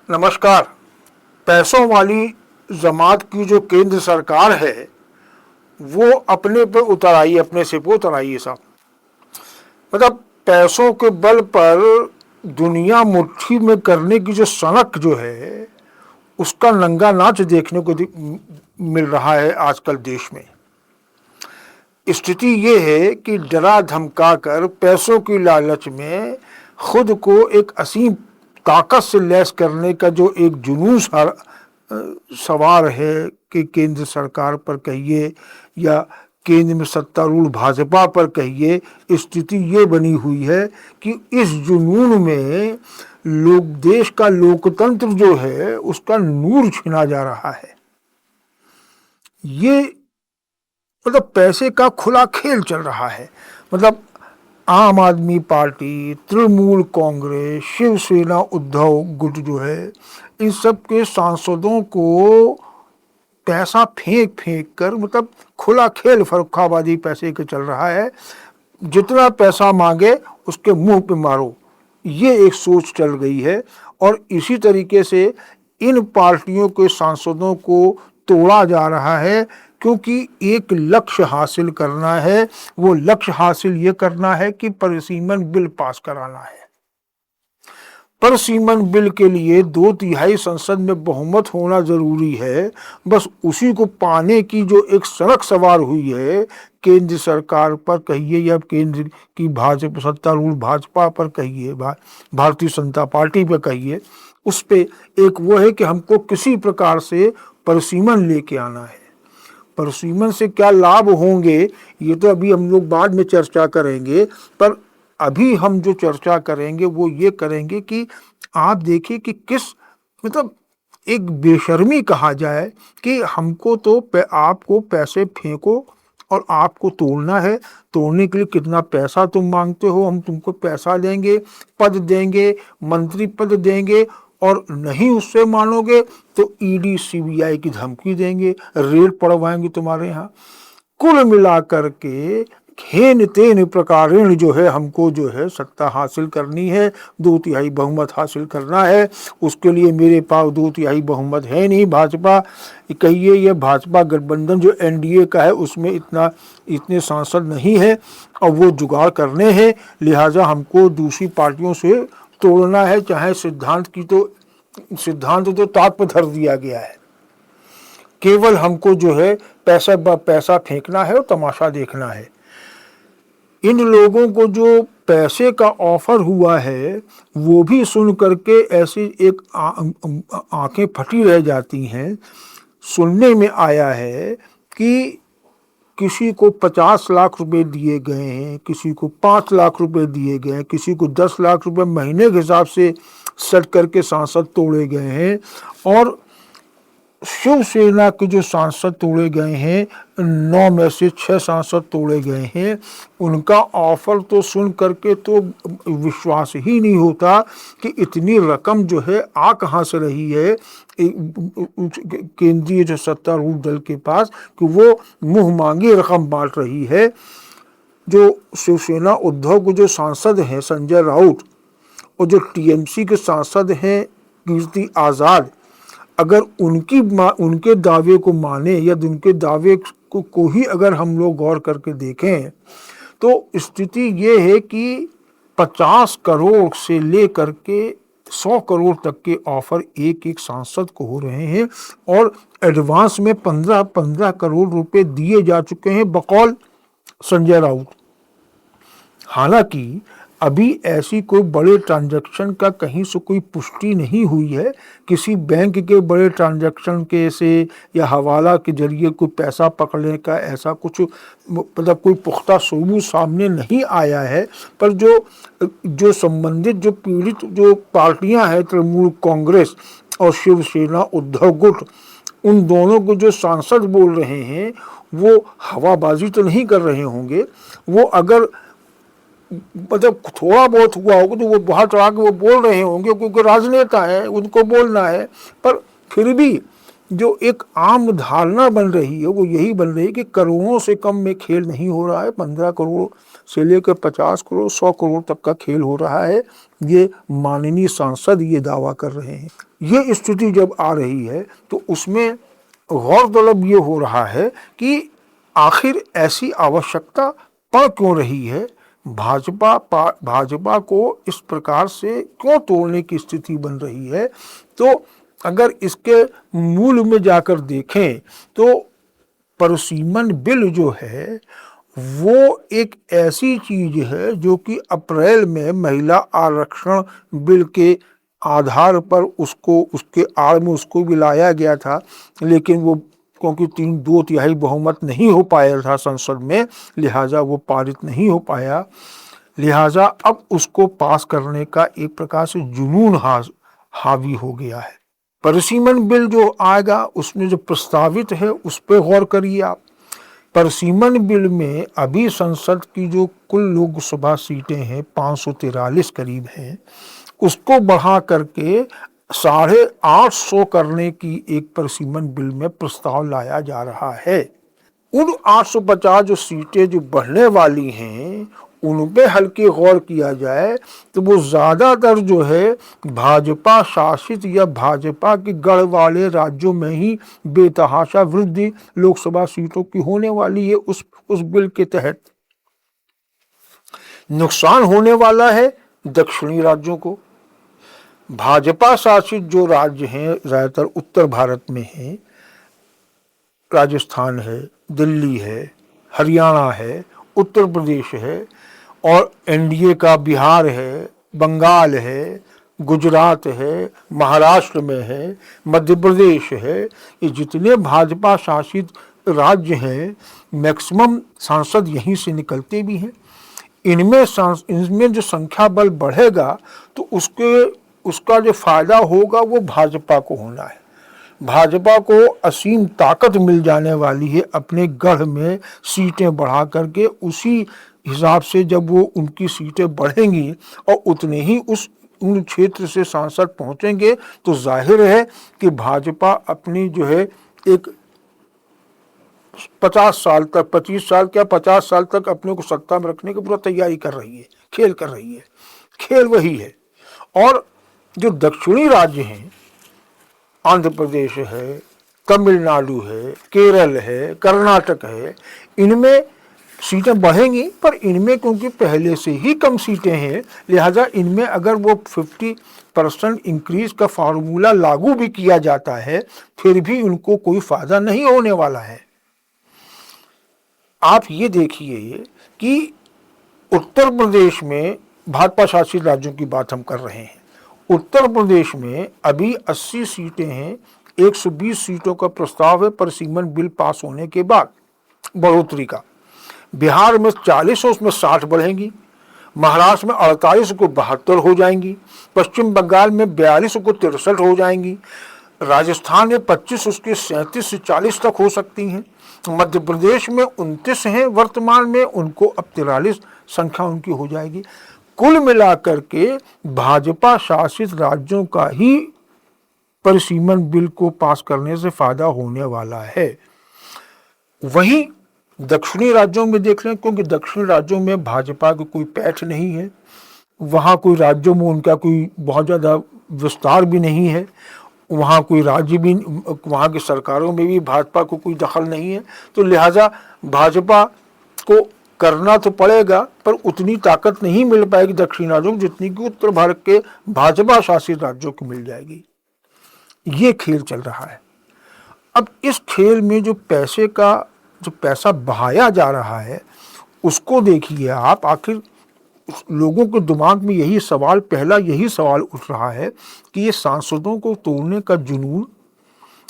नमस्कार। पैसों वाली जमात की जो केंद्र सरकार है वो अपने पे उतर आई, अपने सिर पे उतर आई है साहब। मतलब पैसों के बल पर दुनिया मुट्ठी में करने की जो सनक जो है उसका नंगा नाच देखने को मिल रहा है आजकल देश में। स्थिति ये है कि डरा धमका कर पैसों की लालच में खुद को एक असीम ताकत से लैस करने का जो एक जुनून सवार है कि केंद्र सरकार पर कहिए या केंद्र में सत्तारूढ़ भाजपा पर कहिए, स्थिति ये बनी हुई है कि इस जुनून में देश का लोकतंत्र जो है उसका नूर छीना जा रहा है। ये मतलब पैसे का खुला खेल चल रहा है। मतलब आम आदमी पार्टी, तृणमूल कांग्रेस, शिवसेना, उद्धव गुट जो है, इन सब के सांसदों को पैसा फेंक फेंक कर मतलब खुला खेल फरुखाबादी पैसे का चल रहा है। जितना पैसा मांगे उसके मुंह पे मारो, ये एक सोच चल गई है। और इसी तरीके से इन पार्टियों के सांसदों को तोड़ा जा रहा है क्योंकि एक लक्ष्य हासिल करना है। वो लक्ष्य हासिल ये करना है कि परिसीमन बिल पास कराना है। परिसीमन बिल के लिए 2/3 संसद में बहुमत होना जरूरी है। बस उसी को पाने की जो एक सनक सवार हुई है केंद्र सरकार पर कहिए या केंद्र की भाजपा, सत्तारूढ़ भाजपा पर कहिए, भारतीय जनता पार्टी पर कहिए, उस पे एक वो है कि हमको किसी प्रकार से परिसीमन लेके आना है। परिसीमन से क्या लाभ होंगे ये तो अभी हम लोग बाद में चर्चा करेंगे, पर अभी हम जो चर्चा करेंगे वो ये करेंगे कि आप देखिए कि किस मतलब एक बेशर्मी कहा जाए कि हमको तो आपको पैसे फेंको और आपको तोड़ना है। तोड़ने के लिए कितना पैसा तुम मांगते हो, हम तुमको पैसा देंगे, पद देंगे, मंत्री पद देंगे, और नहीं उससे मानोगे तो ईडी सीबीआई की धमकी देंगे, रेड पड़वाएंगे तुम्हारे यहाँ। कुल मिलाकर के खेन तेन प्रकारेण जो है हमको जो है सत्ता हासिल करनी है, 2/3 बहुमत हासिल करना है। उसके लिए मेरे पास 2/3 बहुमत है नहीं। भाजपा कहिए ये भाजपा गठबंधन जो एनडीए का है उसमें इतने सांसद नहीं है और वो जुगाड़ करने हैं, लिहाजा हमको दूसरी पार्टियों से तोड़ना है। चाहे सिद्धांत तो ताक पर धर दिया गया है, केवल हमको जो है पैसा फेंकना है और तमाशा देखना है। इन लोगों को जो पैसे का ऑफर हुआ है वो भी सुन करके ऐसी एक आंखें फटी रह जाती हैं। सुनने में आया है कि किसी को 50 लाख रुपए दिए गए हैं, किसी को 5 लाख रुपए दिए गए हैं, किसी को 10 लाख रुपए महीने के हिसाब से सेट करके सांसद तोड़े गए हैं। और शिवसेना के जो सांसद तोड़े गए हैं, 9 में से 6 सांसद तोड़े गए हैं। उनका ऑफर तो सुन करके तो विश्वास ही नहीं होता कि इतनी रकम जो है आ कहाँ से रही है केंद्रीय जो सत्तारूढ़ दल के पास, कि वो मुंह मांगी रकम बांट रही है। जो शिवसेना उद्धव के जो सांसद हैं संजय राउत, और जो टीएमसी के सांसद हैं कीर्ति आज़ाद, अगर उनके दावे को माने या उनके दावे को ही अगर हम लोग गौर करके देखें तो स्थिति ये है कि 50 करोड़ से लेकर के 100 करोड़ तक के ऑफर एक एक सांसद को हो रहे हैं और एडवांस में 15 करोड़ रुपए दिए जा चुके हैं बकौल संजय राउत। हालांकि अभी ऐसी कोई बड़े ट्रांजैक्शन का कहीं से कोई पुष्टि नहीं हुई है, किसी बैंक के बड़े ट्रांजैक्शन के से या हवाला के जरिए कोई पैसा पकड़ने का ऐसा कुछ मतलब कोई पुख्ता सबूत सामने नहीं आया है। पर जो संबंधित जो पीड़ित जो पार्टियां हैं, तृणमूल कांग्रेस और शिवसेना उद्धव गुट, उन दोनों को जो सांसद बोल रहे हैं वो हवाबाजी तो नहीं कर रहे होंगे। वो अगर मतलब थोड़ा बहुत हुआ होगा तो वो बाहर चढ़ा के वो बोल रहे होंगे क्योंकि राजनेता है, उनको बोलना है। पर फिर भी जो एक आम धारणा बन रही है वो यही बन रही है कि करोड़ों से कम में खेल नहीं हो रहा है। 15 करोड़ से लेकर 50 करोड़ 100 करोड़ तक का खेल हो रहा है। ये माननीय सांसद ये दावा कर रहे हैं। ये स्थिति जब आ रही है तो उसमें गौरतलब ये हो रहा है कि आखिर ऐसी आवश्यकता पड़ क्यों रही है, भाजपा को इस प्रकार से क्यों तोड़ने की स्थिति बन रही है। तो अगर इसके मूल में जाकर देखें तो परसिमन बिल जो है वो एक ऐसी चीज है जो कि अप्रैल में महिला आरक्षण बिल के आधार पर उसको उसके आड़ में उसको भी लाया गया था, लेकिन वो क्योंकि 2/3 बहुमत नहीं हो पाया था संसद में, लिहाजा वो पारित नहीं हो पाया। लिहाजा अब उसको पास करने का एक प्रकार से जुनून हावी हो गया है। परसिमन बिल जो आएगा उसमें जो प्रस्तावित है उस पर गौर करिए आप। परसिमन बिल में अभी संसद की जो कुल लोकसभा सीटें हैं 543 करीब हैं, उसको बढ़ा करके 850 करने की एक परसिमन बिल में प्रस्ताव लाया जा रहा है। उन 850 जो सीटें जो बढ़ने वाली हैं उन पे हल्के गौर किया जाए तो वो ज़्यादातर जो है भाजपा शासित या भाजपा के गढ़ वाले राज्यों में ही बेतहाशा वृद्धि लोकसभा सीटों की होने वाली है। उस बिल के तहत नुकसान होने वाला है दक्षिणी राज्यों को। भाजपा शासित जो राज्य हैं ज़्यादातर उत्तर भारत में हैं, राजस्थान है, दिल्ली है, हरियाणा है, उत्तर प्रदेश है, और एनडीए का बिहार है, बंगाल है, गुजरात है, महाराष्ट्र में है, मध्य प्रदेश है। ये जितने भाजपा शासित राज्य हैं मैक्सिमम सांसद यहीं से निकलते भी हैं। इनमें जो संख्या बल बढ़ेगा तो उसका जो फायदा होगा वो भाजपा को होना है। भाजपा को असीम ताकत मिल जाने वाली है अपने गढ़ में सीटें बढ़ा करके। उसी हिसाब से जब वो उनकी सीटें बढ़ेंगी और उतने ही उन क्षेत्र से सांसद पहुंचेंगे तो जाहिर है कि भाजपा अपनी जो है एक 50 साल तक 25 साल क्या 50 साल तक अपने को सत्ता में रखने की पूरा तैयारी कर रही है, खेल कर रही है। खेल वही है। और जो दक्षिणी राज्य हैं, आंध्र प्रदेश है, तमिलनाडु है, केरल है, कर्नाटक है, इनमें सीटें बढ़ेंगी, पर इनमें क्योंकि पहले से ही कम सीटें हैं, लिहाजा इनमें अगर वो 50% इंक्रीज का फार्मूला लागू भी किया जाता है फिर भी उनको कोई फायदा नहीं होने वाला है। आप ये देखिए कि उत्तर प्रदेश में भाजपा शासित राज्यों की बात हम कर रहे हैं। उत्तर प्रदेश में अभी 80 सीटें हैं, 120 सीटों का प्रस्ताव है परसिमन बिल पास होने के बाद बढ़ोतरी का। बिहार में 40 और उसमें 60 बढ़ेंगी, महाराष्ट्र में 48 को 72 हो जाएंगी, पश्चिम बंगाल में 42 को 63 हो जाएंगी, राजस्थान में 25 उसके 37 से 40 तक हो सकती हैं, मध्य प्रदेश में 29 हैं वर्तमान में, उनको अब 43 संख्या उनकी हो जाएगी। कुल मिलाकर के भाजपा शासित राज्यों का ही परसिमन बिल को पास करने से फायदा होने वाला है। वहीं दक्षिणी राज्यों में देख लें, क्योंकि दक्षिणी राज्यों में भाजपा की कोई पैठ नहीं है, वहाँ कोई राज्यों में उनका कोई बहुत ज़्यादा विस्तार भी नहीं है, वहाँ कोई राज्य भी, वहाँ की सरकारों में भी भाजपा को कोई दखल नहीं है, तो लिहाजा भाजपा को करना तो पड़ेगा पर उतनी ताकत नहीं मिल पाएगी दक्षिण राज्यों को जितनी कि उत्तर भारत के भाजपा शासित राज्यों को मिल जाएगी। ये खेल चल रहा है। अब इस खेल में जो पैसा बहाया जा रहा है उसको देखिए आप। आखिर लोगों के दिमाग में यही सवाल उठ रहा है कि ये सांसदों को तोड़ने का जुनून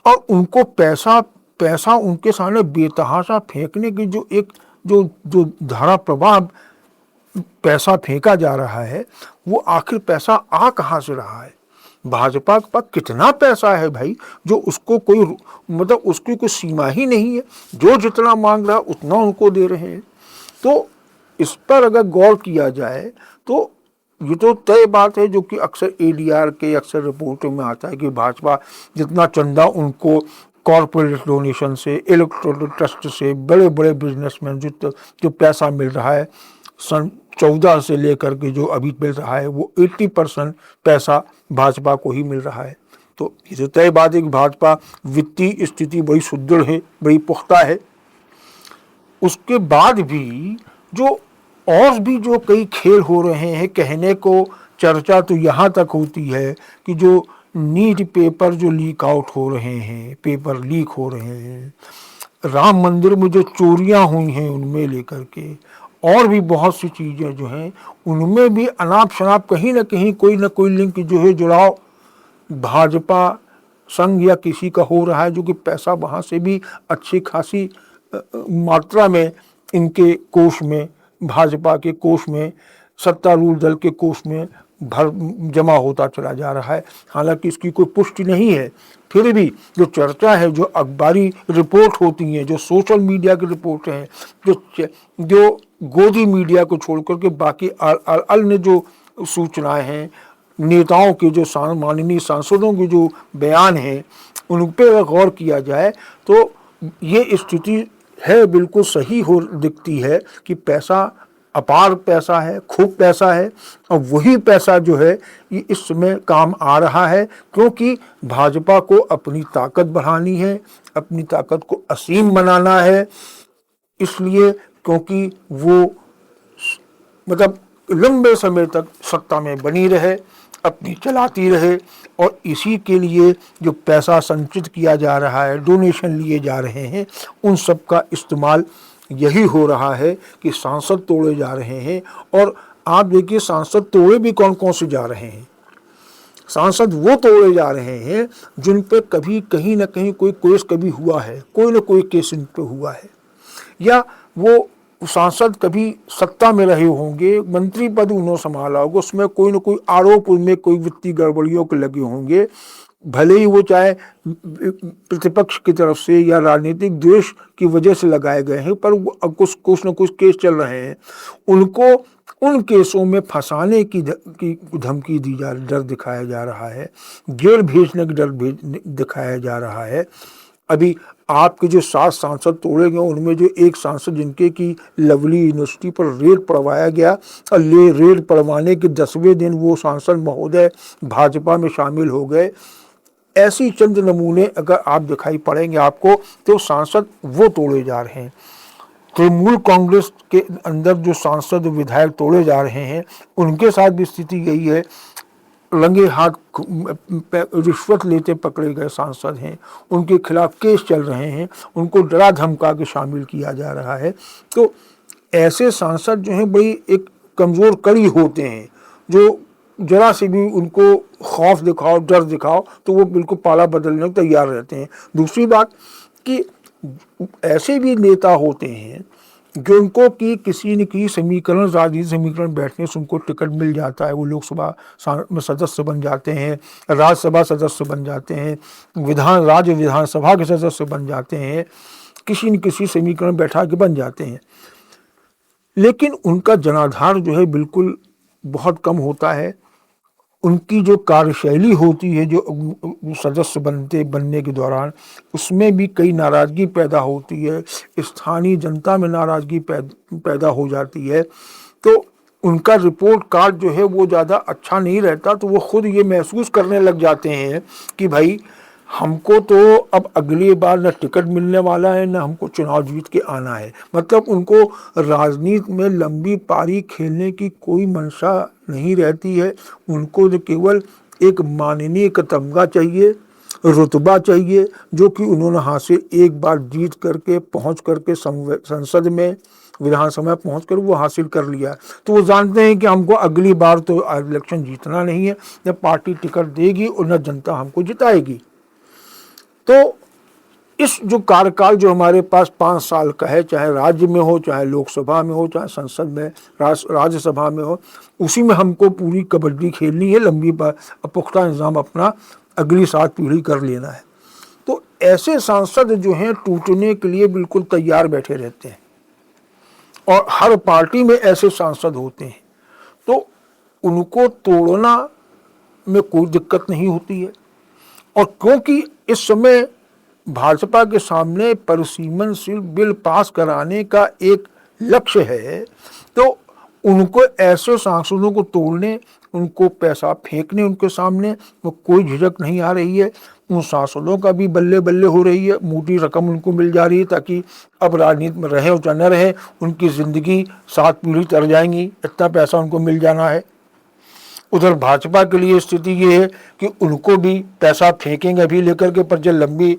और उनको पैसा उनके सामने बेतहाशा फेंकने की जो धारा प्रवाह पैसा फेंका जा रहा है, वो आखिर पैसा आ कहाँ से रहा है? भाजपा के पास कितना पैसा है भाई, जो उसको उसकी कोई सीमा ही नहीं है, जो जितना मांग रहा है उतना उनको दे रहे हैं। तो इस पर अगर गौर किया जाए तो ये तो तय बात है, जो कि अक्सर एडीआर के अक्सर रिपोर्टों में आता है कि भाजपा जितना चंदा उनको कॉरपोरेट डोनेशन से, इलेक्टोरल ट्रस्ट से, बड़े बड़े बिजनेसमैन जो पैसा मिल रहा है सन 14 से लेकर के जो अभी मिल रहा है वो 80% पैसा भाजपा को ही मिल रहा है। तो ये तो तय बात है कि भाजपा वित्तीय स्थिति बड़ी सुदृढ़ है, बड़ी पुख्ता है। उसके बाद भी जो और भी जो कई खेल हो रहे हैं, कहने को चर्चा तो यहाँ तक होती है कि जो नीट पेपर जो लीक आउट हो रहे हैं, पेपर लीक हो रहे हैं, राम मंदिर में जो चोरियां हुई हैं उनमें लेकर के, और भी बहुत सी चीज़ें जो हैं उनमें भी अनाप शनाप कहीं ना कहीं कोई ना कोई लिंक जो है जुड़ाव भाजपा संघ या किसी का हो रहा है, जो कि पैसा वहाँ से भी अच्छी खासी मात्रा में इनके कोष में, भाजपा के कोष में, सत्तारूढ़ दल के कोष में भर जमा होता चला जा रहा है। हालांकि इसकी कोई पुष्टि नहीं है, फिर भी जो चर्चा है, जो अखबारी रिपोर्ट होती हैं, जो सोशल मीडिया की रिपोर्ट हैं, जो गोदी मीडिया को छोड़कर के बाकी अन्य जो सूचनाएं हैं, नेताओं के जो माननीय सांसदों के जो बयान हैं, उन पर गौर किया जाए तो ये स्थिति है बिल्कुल सही हो दिखती है कि पैसा अपार पैसा है, खूब पैसा है, और वही पैसा जो है ये इस समय काम आ रहा है, क्योंकि भाजपा को अपनी ताकत बढ़ानी है, अपनी ताकत को असीम बनाना है। इसलिए क्योंकि वो मतलब लंबे समय तक सत्ता में बनी रहे, अपनी चलाती रहे, और इसी के लिए जो पैसा संचित किया जा रहा है, डोनेशन लिए जा रहे हैं, उन सब का इस्तेमाल यही हो रहा है कि सांसद तोड़े जा रहे हैं। और आप देखिए सांसद तोड़े भी कौन कौन से जा रहे हैं। सांसद वो तोड़े जा रहे हैं जिन पर कभी कहीं ना कहीं कोई केस कभी हुआ है, कोई ना कोई केस इन पर हुआ है, या वो सांसद कभी सत्ता में रहे होंगे, मंत्री पद उन्होंने संभाला होगा, उसमें कोई ना कोई आरोप, उनमें कोई वित्तीय गड़बड़ियों के लगे होंगे, भले ही वो चाहे प्रतिपक्ष की तरफ से या राजनीतिक द्वेष की वजह से लगाए गए हैं, पर कुछ न कुछ केस चल रहे हैं, उनको उन केसों में फंसाने की धमकी दी जा, डर दिखाया जा रहा है, जेल भेजने की डर दिखाया जा रहा है। अभी आपके जो 7 सांसद तोड़े गए, उनमें जो एक सांसद जिनके की लवली यूनिवर्सिटी पर रेड पड़वाया गया, और रेड पड़वाने के 10वें दिन वो सांसद महोदय भाजपा में शामिल हो गए। ऐसी चंद नमूने अगर आप दिखाई पड़ेंगे आपको, तो सांसद वो तोड़े जा रहे हैं। तृणमूल कांग्रेस के अंदर जो सांसद विधायक तोड़े जा रहे हैं, उनके साथ भी स्थिति यही है। रंगे हाथ रिश्वत लेते पकड़े गए सांसद हैं, उनके खिलाफ केस चल रहे हैं, उनको डरा धमका के शामिल किया जा रहा है। तो ऐसे सांसद जो हैं बड़ी एक कमज़ोर कड़ी होते हैं, जो जरा से भी उनको खौफ दिखाओ, डर दिखाओ, तो वो बिल्कुल पाला बदलने को तैयार रहते हैं। दूसरी बात कि ऐसे भी नेता होते हैं जिनको कि किसी न किसी समीकरण, राजनीतिक समीकरण बैठने से उनको टिकट मिल जाता है, वो लोकसभा में सदस्य बन जाते हैं, राज्यसभा सदस्य बन जाते हैं, राज्य विधानसभा के सदस्य बन जाते हैं, किसी न किसी समीकरण बैठा के बन जाते हैं, लेकिन उनका जनाधार जो है बिल्कुल बहुत कम होता है। उनकी जो कार्यशैली होती है, जो सदस्य बनने के दौरान, उसमें भी कई नाराज़गी पैदा होती है, स्थानीय जनता में नाराज़गी पैदा हो जाती है। तो उनका रिपोर्ट कार्ड जो है वो ज़्यादा अच्छा नहीं रहता, तो वो खुद ये महसूस करने लग जाते हैं कि भाई हमको तो अब अगली बार न टिकट मिलने वाला है, न हमको चुनाव जीत के आना है। मतलब उनको राजनीति में लंबी पारी खेलने की कोई मंशा नहीं रहती है। उनको तो केवल एक माननीय का तमगा चाहिए, रुतबा चाहिए, जो कि उन्होंने हासिल एक बार जीत करके पहुंच करके संसद में, विधानसभा पहुँच कर वो हासिल कर लिया। तो वो जानते हैं कि हमको अगली बार तो इलेक्शन जीतना नहीं है, न पार्टी टिकट देगी और न जनता हमको जिताएगी। तो इस जो कार्यकाल जो हमारे पास 5 साल का है, चाहे राज्य में हो, चाहे लोकसभा में हो, चाहे संसद में, राज्यसभा में हो, उसी में हमको पूरी कबड्डी खेलनी है, लंबी पुख्ता इंतजाम अपना अगली 7 पीढ़ी कर लेना है। तो ऐसे सांसद जो हैं टूटने के लिए बिल्कुल तैयार बैठे रहते हैं, और हर पार्टी में ऐसे सांसद होते हैं, तो उनको तोड़ना में कोई दिक्कत नहीं होती है। और क्योंकि इस समय भाजपा के सामने परिसीमनशील बिल पास कराने का एक लक्ष्य है, तो उनको ऐसे सांसदों को तोड़ने, उनको पैसा फेंकने उनके सामने वो कोई झिझक नहीं आ रही है। उन सांसदों का भी बल्ले बल्ले हो रही है, मोटी रकम उनको मिल जा रही है ताकि अब राजनीति में रहे और न रहे, उनकी जिंदगी 7 पीढ़ी चल जाएंगी, इतना पैसा उनको मिल जाना है। उधर भाजपा के लिए स्थिति ये है कि उनको भी पैसा फेंकेंगे अभी लेकर के, पर जब लंबी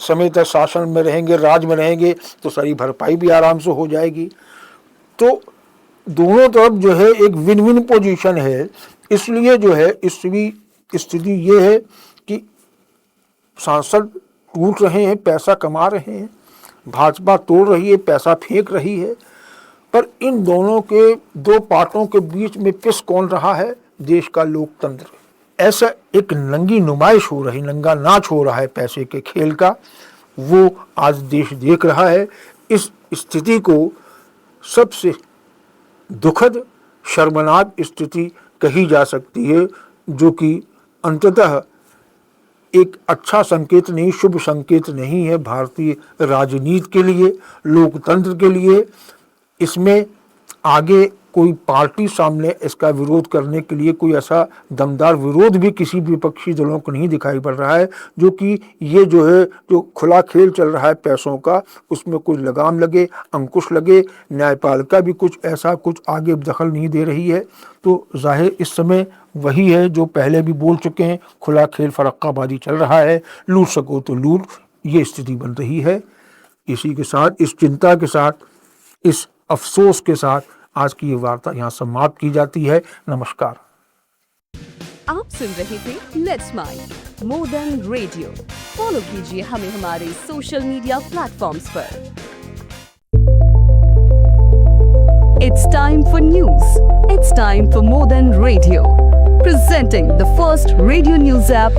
समय तक शासन में रहेंगे, राज में रहेंगे, तो सारी भरपाई भी आराम से हो जाएगी। तो दोनों तरफ जो है एक विन विन पोजीशन है। इसलिए जो है स्थिति ये है कि सांसद टूट रहे हैं, पैसा कमा रहे हैं, भाजपा तोड़ रही है, पैसा फेंक रही है, पर इन दोनों के दो पार्टों के बीच में पिस कौन रहा है? देश का लोकतंत्र। ऐसा एक नंगी नुमाइश हो रही, नंगा नाच हो रहा है पैसे के खेल का, वो आज देश देख रहा है। इस स्थिति को सबसे दुखद, शर्मनाक स्थिति कही जा सकती है, जो कि अंततः एक अच्छा संकेत नहीं, शुभ संकेत नहीं है भारतीय राजनीति के लिए, लोकतंत्र के लिए। इसमें आगे कोई पार्टी सामने इसका विरोध करने के लिए कोई ऐसा दमदार विरोध भी किसी विपक्षी दलों को नहीं दिखाई पड़ रहा है, जो कि ये जो है जो खुला खेल चल रहा है पैसों का, उसमें कुछ लगाम लगे, अंकुश लगे। न्यायपालिका भी कुछ ऐसा कुछ आगे दखल नहीं दे रही है। तो जाहिर इस समय वही है जो पहले भी बोल चुके हैं, खुला खेल फरक्काबाजी चल रहा है, लूट सको तो लूट, ये स्थिति बन रही है। इसी के साथ, इस चिंता के साथ, इस अफसोस के साथ आज की ये वार्ता यहाँ समाप्त की जाती है। नमस्कार। आप सुन रहे थे let's smile more than radio. Follow कीजिए हमें हमारे सोशल मीडिया प्लेटफॉर्म्स पर। It's time for news. It's time for more than radio, presenting the first radio news app